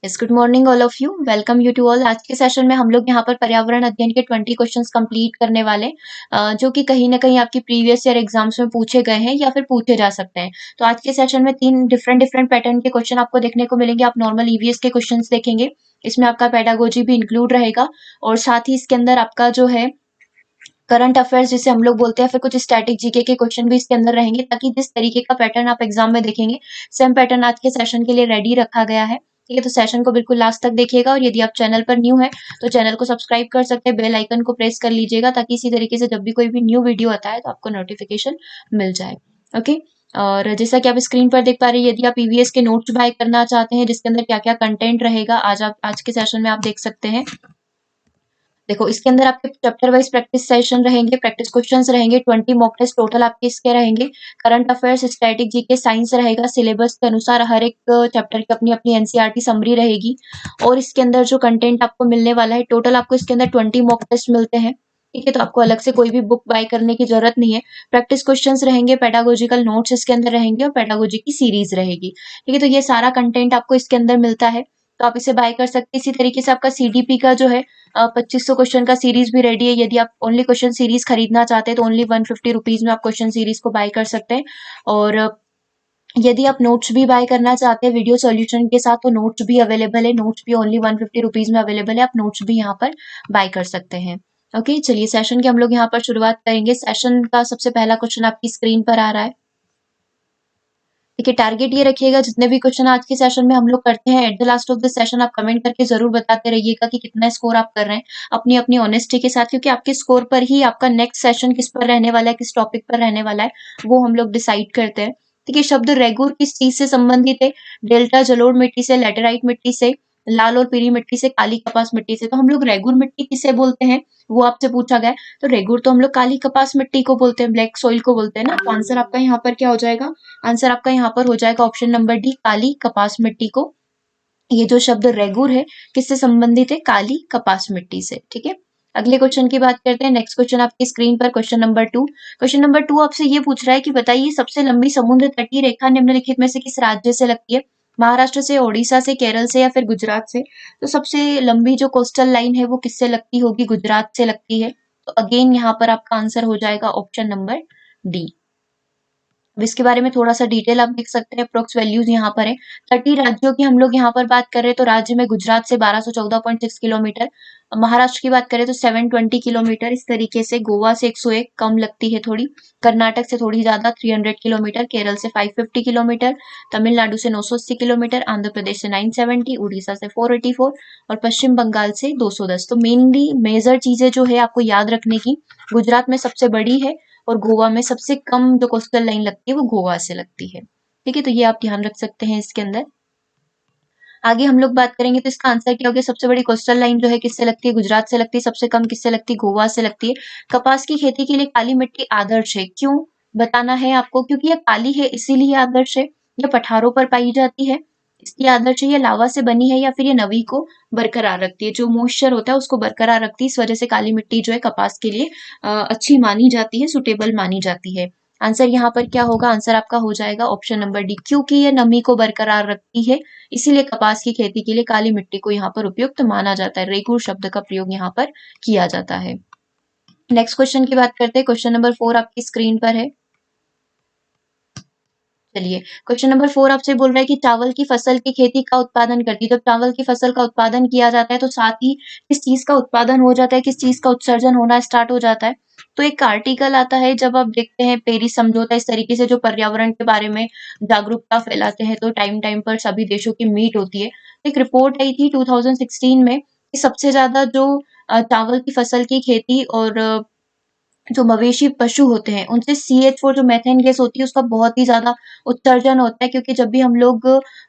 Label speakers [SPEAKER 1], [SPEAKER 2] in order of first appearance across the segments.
[SPEAKER 1] Yes, good morning all of you. Welcome you to all. आज के session में हम लोग यहाँ पर पर्यावरण अध्ययन के 20 क्वेश्चंस कंप्लीट करने वाले जो कि कहीं ना कहीं आपकी प्रीवियस ईयर एग्जाम्स में पूछे गए हैं या फिर पूछे जा सकते हैं। तो आज के सेशन में 3 डिफरेंट डिफरेंट पैटर्न के क्वेश्चन आपको देखने को मिलेंगे। आप नॉर्मल ईवीएस के क्वेश्चन देखेंगे, इसमें आपका पेडागोजी भी इंक्लूड रहेगा और साथ ही इसके अंदर आपका जो है करंट अफेयर्स जिसे हम लोग बोलते हैं, फिर कुछ स्टैटिक जीके के क्वेश्चन भी इसके अंदर रहेंगे, ताकि जिस तरीके का पैटर्न आप एग्जाम में देखेंगे सेम पैटर्न आज के सेशन के लिए रेडी रखा गया है। ठीक है, तो सेशन को बिल्कुल लास्ट तक देखिएगा और यदि आप चैनल पर न्यू है तो चैनल को सब्सक्राइब कर सकते हैं, बेल आइकन को प्रेस कर लीजिएगा ताकि इसी तरीके से जब भी कोई भी न्यू वीडियो आता है तो आपको नोटिफिकेशन मिल जाए। ओके, और जैसा कि आप स्क्रीन पर देख पा रहे हैं, यदि आप ईवीएस के नोट्स बाय करना चाहते हैं जिसके अंदर क्या क्या कंटेंट रहेगा आज के सेशन में आप देख सकते हैं। देखो, इसके अंदर आपके चैप्टर वाइज प्रैक्टिस सेशन रहेंगे, प्रैक्टिस क्वेश्चंस रहेंगे, 20 मॉक टेस्ट टोटल आपके इसके रहेंगे। Current affairs, static GK, science रहेगा। सिलेबस के अनुसार हर एक चैप्टर की अपनी अपनी एनसीईआरटी समरी रहेगी। और इसके अंदर जो कंटेंट आपको मिलने वाला है, टोटल आपको इसके अंदर 20 मॉक टेस्ट मिलते हैं। ठीक है, तो आपको अलग से कोई भी बुक बाय करने की जरूरत नहीं है। प्रैक्टिस क्वेश्चंस रहेंगे, पेडागोजिकल नोट्स इसके अंदर रहेंगे और पेडागोजी की सीरीज रहेगी। ठीक है, तो ये सारा कंटेंट आपको इसके अंदर मिलता है, तो आप इसे बाय कर सकते हैं। इसी तरीके से आपका सीडीपी का जो है 2500 क्वेश्चन का सीरीज भी रेडी है। यदि आप ओनली क्वेश्चन सीरीज खरीदना चाहते हैं तो ओनली 150 रुपीज में आप क्वेश्चन सीरीज को बाय कर सकते हैं। और यदि आप नोट्स भी बाय करना चाहते हैं वीडियो सॉल्यूशन के साथ, तो नोट्स भी अवेलेबल है। नोट्स भी ओनली 150 रुपीज में अवेलेबल है, आप नोट्स भी यहाँ पर बाय कर सकते हैं। ओके, चलिए सेशन की हम लोग यहाँ पर शुरुआत करेंगे। सेशन का सबसे पहला क्वेश्चन आपकी स्क्रीन पर आ रहा है। देखिए, टारगेट ये रखिएगा, जितने भी क्वेश्चन आज के सेशन में हम लोग करते हैं, at the last of the session आप कमेंट करके जरूर बताते रहिएगा कि कितना स्कोर आप कर रहे हैं अपनी अपनी ऑनेस्टी के साथ, क्योंकि आपके स्कोर पर ही आपका नेक्स्ट सेशन किस पर रहने वाला है, किस टॉपिक पर रहने वाला है, वो हम लोग डिसाइड करते हैं। ठीक है, शब्द रेगुर किस चीज से संबंधित है? डेल्टा जलोढ़ मिट्टी से, लेटेराइट मिट्टी से, लाल और पीली मिट्टी से, काली कपास मिट्टी से। तो हम लोग रेगुर मिट्टी किसे बोलते हैं, वो आपसे पूछा गया है। तो रेगुर तो हम लोग काली कपास मिट्टी को बोलते हैं, ब्लैक सॉइल को बोलते हैं ना। तो आंसर आपका यहाँ पर क्या हो जाएगा? आंसर आपका यहाँ पर हो जाएगा ऑप्शन नंबर डी, काली कपास मिट्टी को। ये जो शब्द रेगुर है किससे संबंधित है? काली कपास मिट्टी से। ठीक है, अगले क्वेश्चन की बात करते हैं। नेक्स्ट क्वेश्चन आपकी स्क्रीन पर क्वेश्चन नंबर 2। क्वेश्चन नंबर 2 आपसे ये पूछ रहा है कि बताइए सबसे लंबी समुद्र तटीय रेखा निम्नलिखित में से किस राज्य से लगती है? महाराष्ट्र से, ओडिशा से, केरल से या फिर गुजरात से? तो सबसे लंबी जो कोस्टल लाइन है वो किससे लगती होगी? गुजरात से लगती है। तो अगेन यहाँ पर आपका आंसर हो जाएगा ऑप्शन नंबर डी। अब इसके बारे में थोड़ा सा डिटेल आप देख सकते हैं, अप्रोक्स वैल्यूज यहाँ पर है। 30 राज्यों की हम लोग यहाँ पर बात कर रहे हैं, तो राज्य में गुजरात से 1214.6 किलोमीटर, महाराष्ट्र की बात करें तो 720 किलोमीटर, इस तरीके से गोवा से 101 कम लगती है थोड़ी, कर्नाटक से थोड़ी ज्यादा 300 किलोमीटर, केरल से 550 किलोमीटर, तमिलनाडु से 980 किलोमीटर, आंध्र प्रदेश से 970, उड़ीसा से 484 और पश्चिम बंगाल से 210। तो मेनली मेजर चीजें जो है आपको याद रखने की, गुजरात में सबसे बड़ी है और गोवा में सबसे कम जो कोस्टल लाइन लगती है वो गोवा से लगती है। ठीक है, तो ये आप ध्यान रख सकते हैं इसके अंदर। आगे हम लोग बात करेंगे तो इसका आंसर क्या होगा? सबसे बड़ी कोस्टल लाइन जो है किससे लगती है? गुजरात से लगती है। सबसे कम किससे लगती है? गोवा से लगती है। कपास की खेती के लिए काली मिट्टी आदर्श है, क्यों बताना है आपको? क्योंकि ये काली है इसीलिए आदर्श है। ये पठारों पर पाई जाती है इसलिए आदर्श है। ये लावा से बनी है या फिर ये नमी को बरकरार रखती है, जो मॉइस्चर होता है उसको बरकरार रखती है। इस वजह से काली मिट्टी जो है कपास के लिए अच्छी मानी जाती है, सुटेबल मानी जाती है। आंसर यहाँ पर क्या होगा? आंसर आपका हो जाएगा ऑप्शन नंबर डी, क्योंकि ये नमी को बरकरार रखती है इसीलिए कपास की खेती के लिए काली मिट्टी को यहाँ पर उपयुक्त माना जाता है। रेगुर शब्द का प्रयोग यहाँ पर किया जाता है। नेक्स्ट क्वेश्चन की बात करते हैं। क्वेश्चन नंबर 4 आपकी स्क्रीन पर है। चलिए, क्वेश्चन नंबर 4 आपसे बोल रहा है कि चावल की फसल की खेती का उत्पादन करती है। जब चावल की फसल का उत्पादन किया जाता है तो साथ ही किस चीज का उत्पादन हो जाता है, किस चीज का उत्सर्जन होना स्टार्ट हो जाता है? तो एक आर्टिकल आता है, जब आप देखते हैं पेरिस समझौता, इस तरीके से जो पर्यावरण के बारे में जागरूकता फैलाते हैं, तो टाइम टाइम पर सभी देशों की मीट होती है। एक रिपोर्ट आई थी 2016 में कि सबसे ज्यादा जो चावल की फसल की खेती और जो मवेशी पशु होते हैं उनसे CH4 जो मेथेन गैस होती है उसका बहुत ही ज्यादा उत्सर्जन होता है, क्योंकि जब भी हम लोग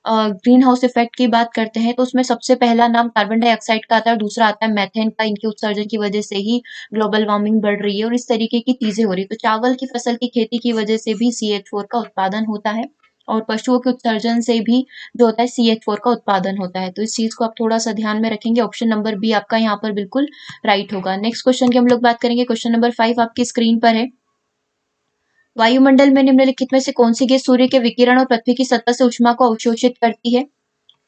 [SPEAKER 1] ग्रीन हाउस इफेक्ट की बात करते हैं तो उसमें सबसे पहला नाम कार्बन डाइऑक्साइड का आता है और दूसरा आता है मेथेन का। इनके उत्सर्जन की वजह से ही ग्लोबल वार्मिंग बढ़ रही है और इस तरीके की चीजें हो रही है। तो चावल की फसल की खेती की वजह से भी CH4 का उत्पादन होता है और पशुओं के उत्सर्जन से भी जो होता है CH4 का उत्पादन होता है। तो इस चीज को आप थोड़ा सा ध्यान में रखेंगे। ऑप्शन नंबर बी आपका यहाँ पर बिल्कुल राइट होगा। नेक्स्ट क्वेश्चन की हम लोग बात करेंगे। क्वेश्चन नंबर 5 आपकी स्क्रीन पर है। वायुमंडल में निम्नलिखित में से कौन सी गैस सूर्य के विकिरण और पृथ्वी की सतह से ऊष्मा को अवशोषित करती है?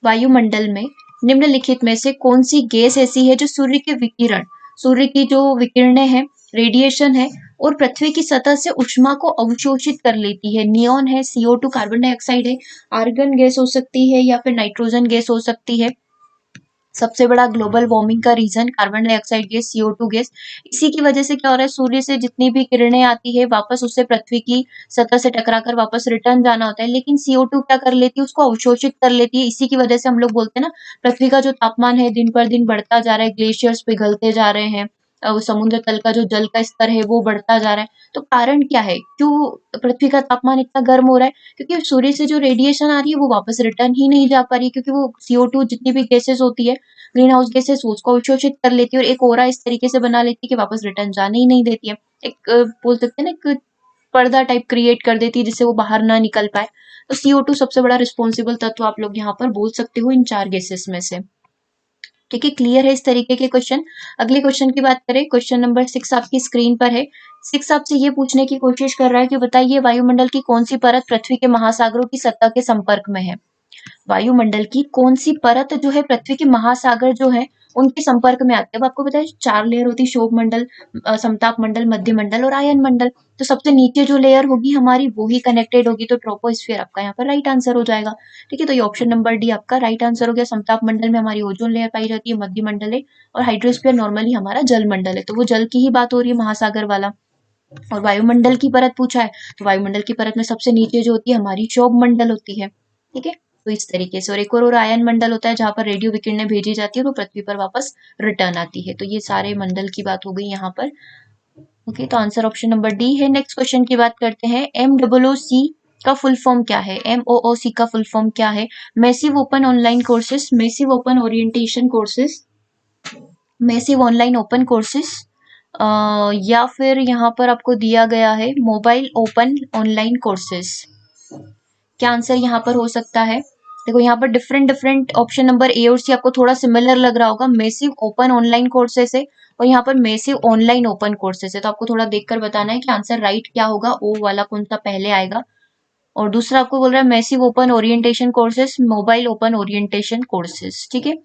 [SPEAKER 1] वायुमंडल में निम्नलिखित में से कौन सी गैस ऐसी है जो सूर्य की जो विकिरणें हैं, रेडिएशन है और पृथ्वी की सतह से ऊष्मा को अवशोषित कर लेती है? नियॉन है, CO2 कार्बन डाइऑक्साइड है, आर्गन गैस हो सकती है या फिर नाइट्रोजन गैस हो सकती है। सबसे बड़ा ग्लोबल वार्मिंग का reason carbon dioxide gas, CO2 gas. इसी की वजह से क्या हो रहा है, सूर्य से जितनी भी किरणें आती है वापस उससे पृथ्वी की सतह से टकराकर वापस रिटर्न जाना होता है, लेकिन CO2 क्या कर लेती है, उसको अवशोषित कर लेती है। इसी की वजह से हम लोग बोलते हैं ना, पृथ्वी का जो तापमान है दिन पर दिन बढ़ता जा रहा है, ग्लेशियर्स पिघलते जा रहे हैं, समुद्र तल का जो जल का स्तर है वो बढ़ता जा रहा है। तो कारण क्या है, क्यों पृथ्वी का तापमान इतना गर्म हो रहा है? क्योंकि सूर्य से जो रेडिएशन आ रही है वो वापस रिटर्न ही नहीं जा पा रही है, क्योंकि वो CO2 जितनी भी गैसेस होती है, ग्रीन हाउस गैसेस, उसको अवशोषित कर लेती है और एक ओरा इस तरीके से बना लेती है कि वापस रिटर्न जाने ही नहीं देती है। एक बोल सकते हैं ना, एक पर्दा टाइप क्रिएट कर देती है जिससे वो बाहर ना निकल पाए। तो CO2 सबसे बड़ा रिस्पॉन्सिबल तत्व आप लोग यहाँ पर बोल सकते हो इन 4 गैसेस में से। ठीक है, क्लियर है इस तरीके के क्वेश्चन। अगले क्वेश्चन की बात करें, क्वेश्चन नंबर 6 आपकी स्क्रीन पर है। 6 आपसे ये पूछने की कोशिश कर रहा है कि बताइए वायुमंडल की कौन सी परत पृथ्वी के महासागरों की सतह के संपर्क में है? वायुमंडल की कौन सी परत जो है पृथ्वी के महासागर जो है उनके संपर्क में आती है? अब आपको पता है 4 लेयर होती है, शोभ मंडल, समताप मंडल, मध्य मंडल और आयन मंडल। तो सबसे नीचे जो लेयर होगी हमारी वो ही कनेक्टेड होगी, तो ट्रोपोस्फियर आपका यहाँ पर राइट आंसर हो जाएगा। ठीक है, तो ये ऑप्शन नंबर डी आपका राइट आंसर हो गया। समताप मंडल में हमारी ओजोन लेयर पाई जाती है, मध्य मंडल है और हाइड्रोस्फीयर नॉर्मली हमारा जल मंडल है, तो वो जल की ही बात हो रही है, महासागर वाला। और वायुमंडल की परत पूछा है, तो वायुमंडल की परत में सबसे नीचे जो होती है हमारी क्षोभ मंडल होती है। ठीक है, तो इस तरीके से। और एक और आयन मंडल होता है जहां पर रेडियो विकिरणें भेजी जाती है और वो पृथ्वी पर वापस रिटर्न आती है। तो ये सारे मंडल की बात हो गई यहाँ पर। ओके, तो आंसर ऑप्शन नंबर डी है। नेक्स्ट क्वेश्चन की बात करते हैं, MOOC का फुल फॉर्म क्या है? MOOC का फुल फॉर्म क्या है? Massive open online courses, massive open orientation courses, massive online open courses, या फिर यहाँ पर आपको दिया गया है मोबाइल ओपन ऑनलाइन कोर्सेज। क्या आंसर यहाँ पर हो सकता है? देखो यहाँ पर different different option number A और सी आपको थोड़ा सिमिलर लग रहा होगा, मैसिव ओपन ऑनलाइन कोर्सेस है और यहाँ पर मैसिव ऑनलाइन ओपन कोर्सेस है। तो आपको थोड़ा देखकर बताना है कि आंसर राइट क्या होगा, ओ वाला कौन सा पहले आएगा। और दूसरा आपको बोल रहा है massive open orientation courses, mobile open orientation courses. ठीक है,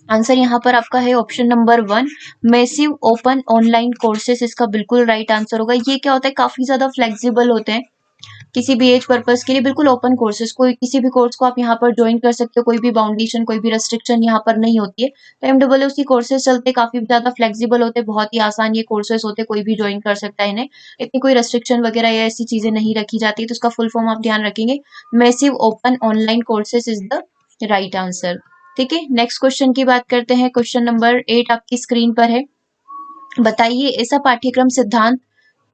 [SPEAKER 1] आंसर यहाँ पर आपका है option number 1, massive open online courses इसका बिल्कुल राइट आंसर होगा। ये क्या होता है, काफी ज्यादा फ्लेक्सिबल होते हैं, किसी भी एज पर्पस के लिए बिल्कुल ओपन कोर्सेज, कोई किसी भी कोर्स को आप यहाँ पर ज्वाइन कर सकते हो, कोई भी बाउंडेशन, कोई भी रेस्ट्रिक्शन यहाँ पर नहीं होती है। तो MOOC कोर्सेज चलते काफी ज्यादा फ्लेक्सिबल होते हैं, बहुत ही आसान ये कोर्सेज होते हैं, कोई भी ज्वाइन कर सकता है इन्हें, इतनी कोई रेस्ट्रिक्शन वगैरह या ऐसी चीजें नहीं रखी जाती। तो इसका फुल फॉर्म आप ध्यान रखेंगे, massive open online courses is the right answer. ठीक है, नेक्स्ट क्वेश्चन की बात करते हैं, क्वेश्चन नंबर 8 आपकी स्क्रीन पर है। बताइए ऐसा पाठ्यक्रम सिद्धांत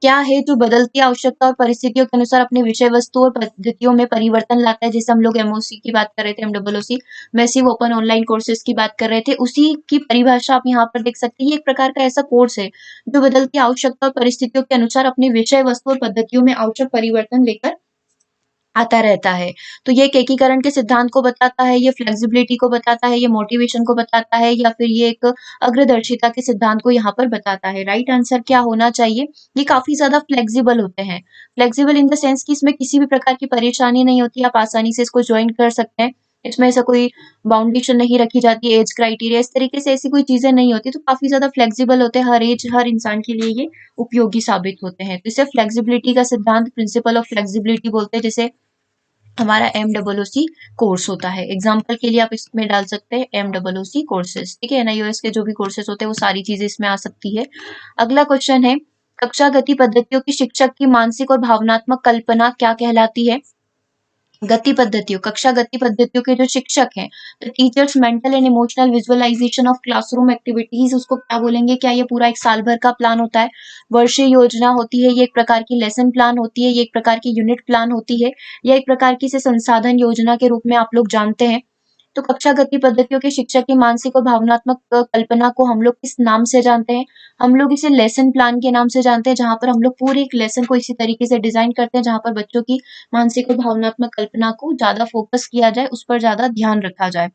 [SPEAKER 1] क्या है जो बदलती आवश्यकता और परिस्थितियों के अनुसार अपने विषय वस्तु और पद्धतियों में परिवर्तन लाता है? जैसे हम लोग MOC की बात कर रहे थे, MOOC massive open online courses की बात कर रहे थे, उसी की परिभाषा आप यहाँ पर देख सकते हैं। ये एक प्रकार का ऐसा कोर्स है जो बदलती आवश्यकता और परिस्थितियों के अनुसार अपने विषय वस्तु और पद्धतियों में आवश्यक परिवर्तन लेकर आता रहता है। तो ये एक एकीकरण के सिद्धांत को बताता है, ये फ्लेक्सिबिलिटी को बताता है, ये मोटिवेशन को बताता है, या फिर ये एक अग्रदर्शिता के सिद्धांत को यहाँ पर बताता है। राइट आंसर क्या होना चाहिए? ये काफी ज्यादा फ्लेक्सिबल होते हैं, फ्लेक्सिबल इन द सेंस कि इसमें किसी भी प्रकार की परेशानी नहीं होती, आप आसानी से इसको ज्वाइन कर सकते हैं। इसमें ऐसा कोई बाउंडेशन नहीं रखी जाती, एज क्राइटेरिया इस तरीके से ऐसी कोई चीजें नहीं होती, तो काफी ज्यादा फ्लेक्सिबल होते हैं, हर एज हर इंसान के लिए ये उपयोगी साबित होते हैं। तो इसे फ्लेक्सिबिलिटी का सिद्धांत, प्रिंसिपल ऑफ फ्लेक्सिबिलिटी बोलते हैं, जिसे हमारा MOOC कोर्स होता है। एग्जाम्पल के लिए आप इसमें डाल सकते हैं MOOC कोर्सेज। ठीक है, NIOS के जो भी कोर्सेज होते हैं वो सारी चीजें इसमें आ सकती है। अगला क्वेश्चन है, कक्षा गति पद्धतियों की शिक्षक की मानसिक और भावनात्मक कल्पना क्या कहलाती है? गति पद्धतियों, कक्षा गति पद्धतियों के जो शिक्षक हैं, तो teachers mental and emotional visualisation of classroom activities, उसको क्या बोलेंगे? क्या ये पूरा एक साल भर का प्लान होता है? वर्षीय योजना होती है, ये एक प्रकार की लेसन प्लान होती है, ये एक प्रकार की यूनिट प्लान होती है, या एक प्रकार की इसे संसाधन योजना के रूप में आप लोग जानते हैं? तो कक्षा गति पद्धतियों के शिक्षक की मानसिक और भावनात्मक कल्पना को हम लोग किस नाम से जानते हैं? हम लोग इसे लेसन प्लान के नाम से जानते हैं, जहां पर हम लोग पूरे एक लेसन को इसी तरीके से डिजाइन करते हैं जहां पर बच्चों की मानसिक और भावनात्मक कल्पना को ज्यादा फोकस किया जाए, उस पर ज्यादा ध्यान रखा जाए।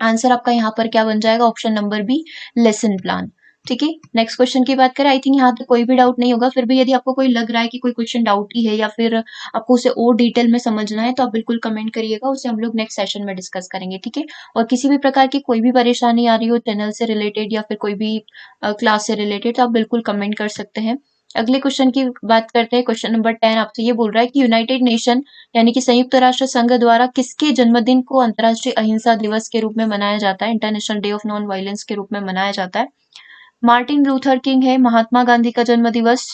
[SPEAKER 1] आंसर आपका यहाँ पर क्या बन जाएगा? Option number B, lesson plan. ठीक है, नेक्स्ट क्वेश्चन की बात करें, आई थिंक यहाँ तक कोई भी डाउट नहीं होगा। फिर भी यदि आपको कोई लग रहा है कि कोई क्वेश्चन डाउटी है या फिर आपको उसे और डिटेल में समझना है, तो आप बिल्कुल कमेंट करिएगा, उसे हम लोग नेक्स्ट सेशन में डिस्कस करेंगे, ठीक है। और किसी भी प्रकार की कोई भी परेशानी आ रही हो चैनल से रिलेटेड या फिर कोई भी क्लास से रिलेटेड, तो आप बिल्कुल कमेंट कर सकते हैं। अगले क्वेश्चन की बात करते हैं। क्वेश्चन नंबर 10 आपसे ये बोल रहा है कि यूनाइटेड नेशन यानी कि संयुक्त राष्ट्र संघ द्वारा किसके जन्मदिन को अंतर्राष्ट्रीय अहिंसा दिवस के रूप में मनाया जाता है, international day of non violence के रूप में मनाया जाता है। मार्टिन लूथर किंग है, महात्मा गांधी का जन्म दिवस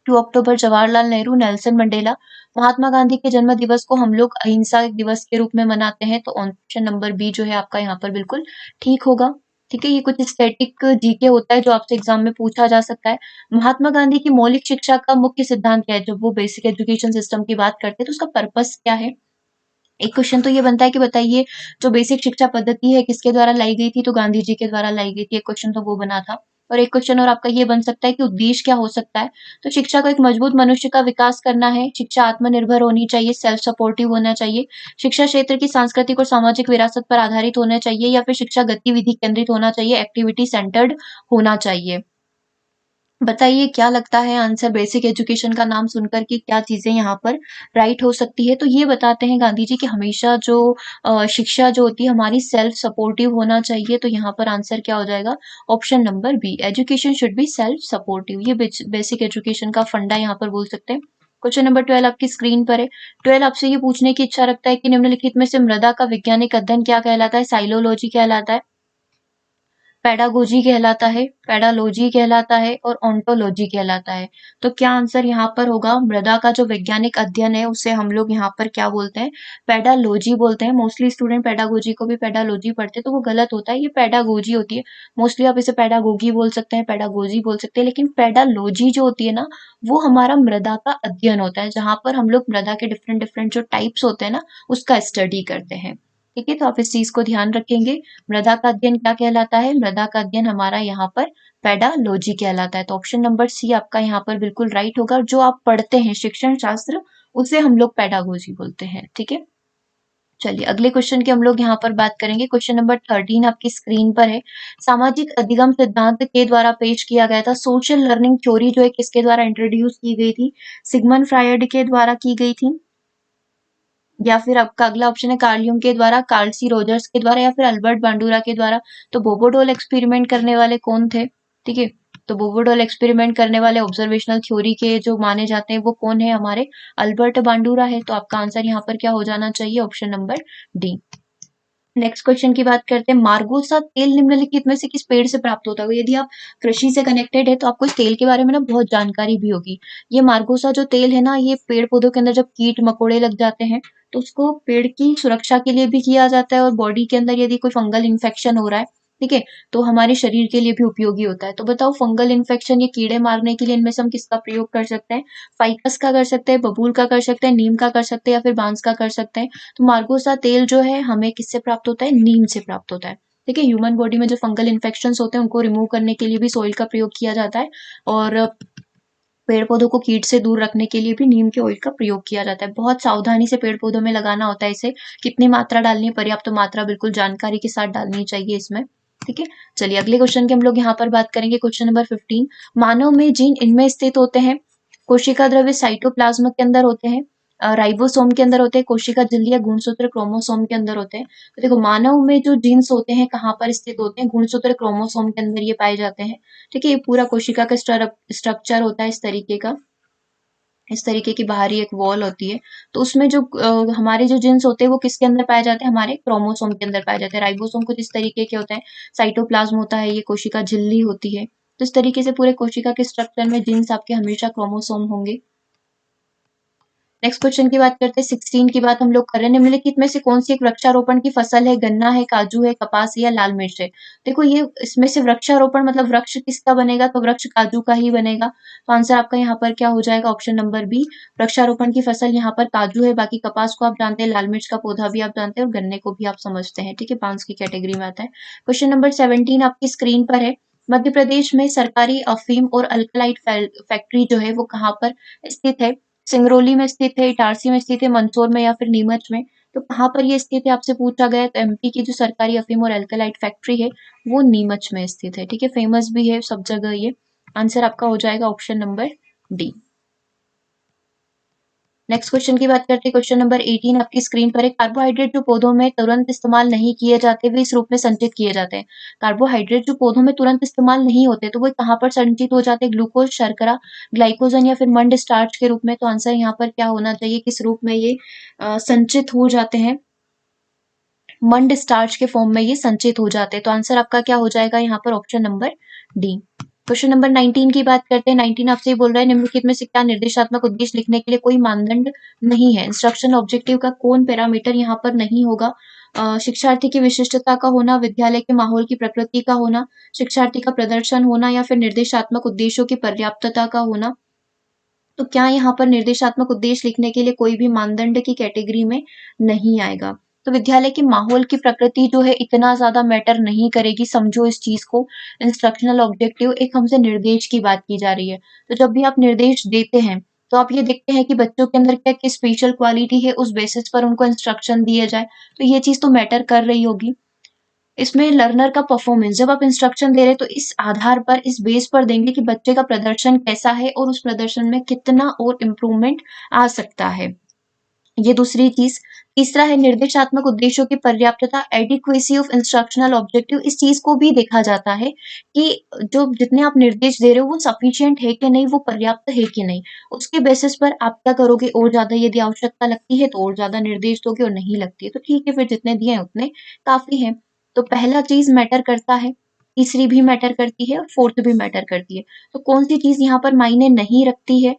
[SPEAKER 1] 2 अक्टूबर, जवाहरलाल नेहरू, नेल्सन मंडेला। महात्मा गांधी के जन्म दिवस को हम लोग अहिंसा दिवस के रूप में मनाते हैं, तो ऑप्शन नंबर बी जो है आपका यहाँ पर बिल्कुल ठीक होगा। ठीक है, ये कुछ स्टैटिक जीके होता है जो आपसे एग्जाम में पूछा जा सकता है। महात्मा गांधी की मौलिक शिक्षा का मुख्य सिद्धांत क्या है? जब वो बेसिक एजुकेशन सिस्टम की बात करते हैं तो उसका पर्पस क्या है? एक क्वेश्चन तो ये बनता है कि बताइए जो बेसिक शिक्षा पद्धति है किसके द्वारा लाई गई थी, तो गांधी जी के द्वारा लाई गई थी। एक क्वेश्चन तो वो बना था। और एक क्वेश्चन और आपका ये बन सकता है कि उद्देश्य क्या हो सकता है, तो शिक्षा को एक मजबूत मनुष्य का विकास करना है, शिक्षा आत्मनिर्भर होनी चाहिए, सेल्फ सपोर्टिव होना चाहिए, शिक्षा क्षेत्र की सांस्कृतिक और सामाजिक विरासत पर आधारित होना चाहिए, या फिर शिक्षा गतिविधि केंद्रित होना चाहिए, एक्टिविटी सेंटर्ड होना चाहिए। बताइए क्या लगता है आंसर बेसिक एजुकेशन का नाम सुनकर कि क्या चीजें यहाँ पर राइट हो सकती है? तो ये बताते हैं गांधी जी कि हमेशा जो शिक्षा जो होती है हमारी सेल्फ सपोर्टिव होना चाहिए, तो यहाँ पर आंसर क्या हो जाएगा? Option number B, education should be self supportive. ये बेसिक एजुकेशन का फंडा यहाँ पर बोल सकते हैं। क्वेश्चन नंबर 12 आपकी स्क्रीन पर है। 12 आपसे ये पूछने की इच्छा रखता है कि निम्नलिखित में से मृदा का वैज्ञानिक अध्ययन क्या कहलाता है? साइलोलॉजी कहलाता है, पेडागोजी कहलाता है, पेडालॉजी कहलाता है और ओंटोलॉजी कहलाता है। तो क्या आंसर यहाँ पर होगा? मृदा का जो वैज्ञानिक अध्ययन है उसे हम लोग यहाँ पर क्या बोलते हैं? पेडालॉजी बोलते हैं। मोस्टली स्टूडेंट पेडागोजी को भी पेडालॉजी पढ़ते हैं, तो वो गलत होता है, ये पेडागोजी होती है। मोस्टली आप इसे पेडागोगी बोल सकते हैं, पेडागोजी बोल सकते हैं, लेकिन पेडालॉजी जो होती है ना, वो हमारा मृदा का अध्ययन होता है, जहां पर हम लोग मृदा के डिफरेंट डिफरेंट जो टाइप्स होते हैं ना, उसका स्टडी करते हैं। ठीक है, तो आप इस चीज को ध्यान रखेंगे। मृदा का अध्ययन क्या कहलाता है? मृदा का अध्ययन हमारा यहाँ पर पेडालॉजी कहलाता है। तो ऑप्शन नंबर सी आपका यहाँ पर बिल्कुल राइट होगा। जो आप पढ़ते हैं शिक्षण शास्त्र, उसे हम लोग पेडागोजी बोलते हैं। ठीक है, चलिए अगले क्वेश्चन की हम लोग यहाँ पर बात करेंगे। क्वेश्चन नंबर 13 आपकी स्क्रीन पर है। सामाजिक अधिगम सिद्धांत के द्वारा पेश किया गया था। सोशल लर्निंग थ्योरी जो है किसके द्वारा इंट्रोड्यूस की गई थी? सिगमंड फ्रायड के द्वारा की गई थी, या फिर आपका अगला ऑप्शन है कार्ल यूंग के द्वारा, कार्ल सी रोजर्स के द्वारा, या फिर अल्बर्ट बांडुरा के द्वारा। तो बोबोडोल एक्सपेरिमेंट करने वाले कौन थे? ठीक है, तो बोबोडोल एक्सपेरिमेंट करने वाले ऑब्जर्वेशनल थ्योरी के जो माने जाते हैं वो कौन है? हमारे अल्बर्ट बांडुरा है। तो आपका आंसर यहाँ पर क्या हो जाना चाहिए? Option number D. Next question की बात करते हैं। मार्गोसा तेल निम्नलिखित में से किस पेड़ से प्राप्त होता है? यदि आप कृषि से कनेक्टेड है तो आपको इस तेल के बारे में ना बहुत जानकारी भी होगी। ये मार्गोसा जो तेल है ना, ये पेड़ पौधों के अंदर जब कीट मकोड़े लग जाते हैं तो उसको पेड़ की सुरक्षा के लिए भी किया जाता है, और बॉडी के अंदर यदि कोई फंगल इन्फेक्शन हो रहा है, ठीक है, तो हमारे शरीर के लिए भी उपयोगी होता है। तो बताओ फंगल इन्फेक्शन, ये कीड़े मारने के लिए इनमें से हम किसका प्रयोग कर सकते हैं? फाइकस का कर सकते हैं, बबूल का कर सकते हैं, नीम का कर सकते हैं, या फिर बांस का कर सकते हैं। तो मार्गोसा तेल जो है हमें किससे प्राप्त होता है? नीम से प्राप्त होता है। ठीक है, ह्यूमन बॉडी में जो फंगल इन्फेक्शंस होते हैं उनको रिमूव करने के लिए भी सोइल का प्रयोग किया जाता है, और पेड़ पौधों को कीट से दूर रखने के लिए भी नीम के ऑयल का प्रयोग किया जाता है। बहुत सावधानी से पेड़ पौधों में लगाना होता है इसे। कितनी मात्रा डालनी है? पर्याप्त मात्रा बिल्कुल जानकारी के साथ डालनी चाहिए इसमें। ठीक है, चलिए अगले क्वेश्चन की हम लोग यहाँ पर बात करेंगे। क्वेश्चन नंबर 15, मानव में जीन इनमें स्थित होते हैं? कोशिका द्रव्य साइटोप्लाज्म के अंदर होते हैं, राइबोसोम के अंदर होते हैं, कोशिका झिल्ली या गुणसूत्र क्रोमोसोम के अंदर होते हैं। तो देखो मानव में जो जीन्स होते हैं कहाँ पर स्थित होते हैं? गुणसूत्र क्रोमोसोम के अंदर ये पाए जाते हैं। ठीक है, ये पूरा कोशिका का स्ट्रक्चर होता है इस तरीके का, इस तरीके की बाहरी एक वॉल होती है। तो उसमें जो हमारे जो जीन्स होते हैं वो किसके अंदर पाए जाते हैं? हमारे क्रोमोसोम के अंदर पाए जाते हैं। राइबोसोम कुछ इस तरीके के होते हैं, साइटोप्लाज्म होता है, ये कोशिका झिल्ली होती है। तो इस तरीके से पूरे कोशिका के स्ट्रक्चर में जीन्स आपके हमेशा क्रोमोसोम होंगे। नेक्स्ट क्वेश्चन की बात करते हैं। 16 की बात हम लोग कर रहे हैं। निम्नलिखित में से कौन सी एक वृक्षारोपण की फसल है? गन्ना है, काजू है, कपास है, या लाल मिर्च है? देखो ये इसमें से वृक्षारोपण मतलब वृक्ष किसका बनेगा? तो वृक्ष काजू का ही बनेगा। तो आंसर आपका यहाँ पर क्या हो जाएगा? ऑप्शन नंबर बी, वृक्षारोपण की फसल यहाँ पर काजू है। बाकी कपास को आप जानते हैं, लाल मिर्च का पौधा भी आप जानते हैं, और गन्ने को भी आप समझते हैं। ठीक है, बांस की कैटेगरी में आता है। क्वेश्चन नंबर 17 आपकी स्क्रीन पर है। मध्य प्रदेश में सरकारी अफीम और अल्कलाइट फैक्ट्री जो है वो कहाँ पर स्थित है? सिंगरौली में स्थित है, इटारसी में स्थित है, मंदसौर में, या फिर नीमच में? तो कहाँ पर ये स्थित है आपसे पूछा गया है, तो एमपी की जो सरकारी अफीम और एल्कलाइट फैक्ट्री है वो नीमच में स्थित है। ठीक है, फेमस भी है सब जगह ये। आंसर आपका हो जाएगा option number D. Next question की बात करते हैं। क्वेश्चन नंबर 18 आपकी स्क्रीन पर है। कार्बोहाइड्रेट जो पौधों में तुरंत इस्तेमाल नहीं किए जाते वे इस रूप में संचित किए जाते हैं। कार्बोहाइड्रेट जो पौधों में तुरंत इस्तेमाल नहीं होते तो वो कहाँ पर संचित हो जाते हैं? ग्लूकोज, शर्करा, ग्लाइकोजन या फिर मंड स्टार्च के रूप में। तो आंसर यहाँ पर क्या होना चाहिए, किस रूप में ये संचित हो जाते हैं? मंड स्टार्च के फॉर्म में ये संचित हो जाते हैं। तो आंसर आपका क्या हो जाएगा यहाँ पर option number D. Question number 19 की बात करते हैं। 19 आपसे ये बोल रहा है निम्नलिखित में से क्या निर्देशात्मक उद्देश्य लिखने के लिए कोई मानदंड नहीं है? इंस्ट्रक्शन ऑब्जेक्टिव का कौन पैरामीटर यहाँ पर नहीं होगा? शिक्षार्थी की विशिष्टता का होना, विद्यालय के माहौल की प्रकृति का होना, शिक्षार्थी का प्रदर्शन होना या फिर निर्देशात्मक उद्देश्यों की पर्याप्तता का होना। तो क्या यहाँ पर निर्देशात्मक उद्देश्य लिखने के लिए कोई भी मानदंड की कैटेगरी में नहीं आएगा? तो विद्यालय के माहौल की प्रकृति जो है इतना ज्यादा मैटर नहीं करेगी, समझो इस चीज को। इंस्ट्रक्शनल ऑब्जेक्टिव एक हमसे निर्देश की बात की जा रही है, तो जब भी आप निर्देश देते हैं तो आप ये देखते हैं कि बच्चों के अंदर क्या क्या स्पेशल क्वालिटी है, उस बेसिस पर उनको इंस्ट्रक्शन दिए जाए, तो ये चीज तो मैटर कर रही होगी। इसमें लर्नर का परफॉर्मेंस, जब आप इंस्ट्रक्शन दे रहे हैं तो इस आधार पर, इस बेस पर देंगे कि बच्चे का प्रदर्शन कैसा है और उस प्रदर्शन में कितना और इम्प्रूवमेंट आ सकता है। ये दूसरी चीज। तीसरा है निर्देशात्मक उद्देश्यों की पर्याप्तता, एडिक्वेसी ऑफ इंस्ट्रक्शनल ऑब्जेक्टिव। इस चीज को भी देखा जाता है कि जो जितने आप निर्देश दे रहे हो वो सफिशिएंट है कि नहीं, वो पर्याप्त है कि नहीं। उसके बेसिस पर आप क्या करोगे, और ज्यादा यदि आवश्यकता लगती है तो और ज्यादा निर्देश दोगे, और नहीं लगती है तो ठीक है, फिर जितने दिए हैं उतने काफी है। तो पहला चीज मैटर करता है, तीसरी भी मैटर करती है और फोर्थ भी मैटर करती है। तो कौन सी चीज यहाँ पर मायने नहीं रखती है?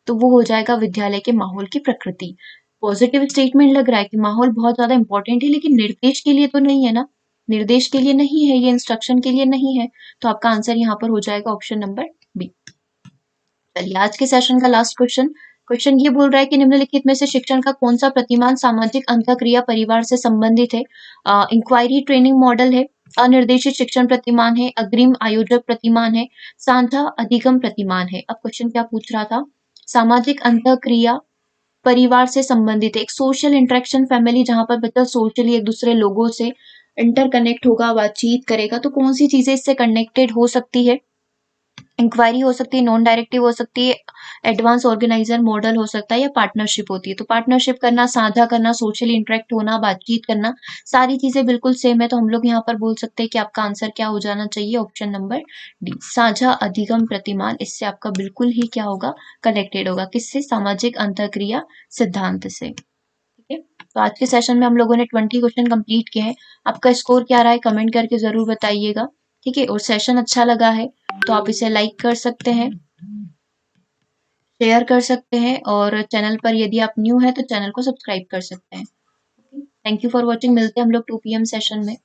[SPEAKER 1] तो वो हो जाएगा विद्यालय के माहौल की प्रकृति। पॉजिटिव स्टेटमेंट लग रहा है कि माहौल बहुत ज्यादा इंपॉर्टेंट है, लेकिन निर्देश के लिए तो नहीं है ना, निर्देश के लिए नहीं है, ये इंस्ट्रक्शन के लिए नहीं है। तो आपका आंसर यहाँ पर हो जाएगा ऑप्शन नंबर बी। चलिए आज के सेशन का लास्ट क्वेश्चन। क्वेश्चन ये बोल रहा है कि निम्नलिखित में से शिक्षण का कौन सा प्रतिमान सामाजिक अंतःक्रिया परिवार से संबंधित है? इंक्वायरी ट्रेनिंग मॉडल है, अनिर्देशित शिक्षण प्रतिमान है, अग्रिम आयोजक प्रतिमान है, साझा अधिगम प्रतिमान है। अब क्वेश्चन क्या पूछ रहा था? सामाजिक अंतःक्रिया परिवार से संबंधित है, एक सोशल इंटरेक्शन फैमिली, जहां पर बच्चा सोशली एक दूसरे लोगों से इंटरकनेक्ट होगा, बातचीत करेगा। तो कौन सी चीजें इससे कनेक्टेड हो सकती है? इंक्वायरी हो सकती है, नॉन डायरेक्टिव हो सकती है, एडवांस ऑर्गेनाइजर मॉडल हो सकता है, या पार्टनरशिप होती है। तो पार्टनरशिप करना, साझा करना, सोशली इंटरेक्ट होना, बातचीत करना, सारी चीजें बिल्कुल सेम है। तो हम लोग यहाँ पर बोल सकते हैं कि आपका आंसर क्या हो जाना चाहिए, ऑप्शन नंबर डी, साझा अधिगम प्रतिमान। इससे आपका बिल्कुल ही क्या होगा, कनेक्टेड होगा। किससे? सामाजिक अंतःक्रिया सिद्धांत से। ठीक है, तो आज के सेशन में हम लोगों ने 20 क्वेश्चन कंप्लीट किए हैं। आपका स्कोर क्या रहा है कमेंट करके जरूर बताइएगा। ठीक है, और सेशन अच्छा लगा है तो आप इसे लाइक कर सकते हैं, शेयर कर सकते हैं, और चैनल पर यदि आप न्यू हैं तो चैनल को सब्सक्राइब कर सकते हैं। Thank you for watching. मिलते हैं हम लोग 2 PM सेशन में।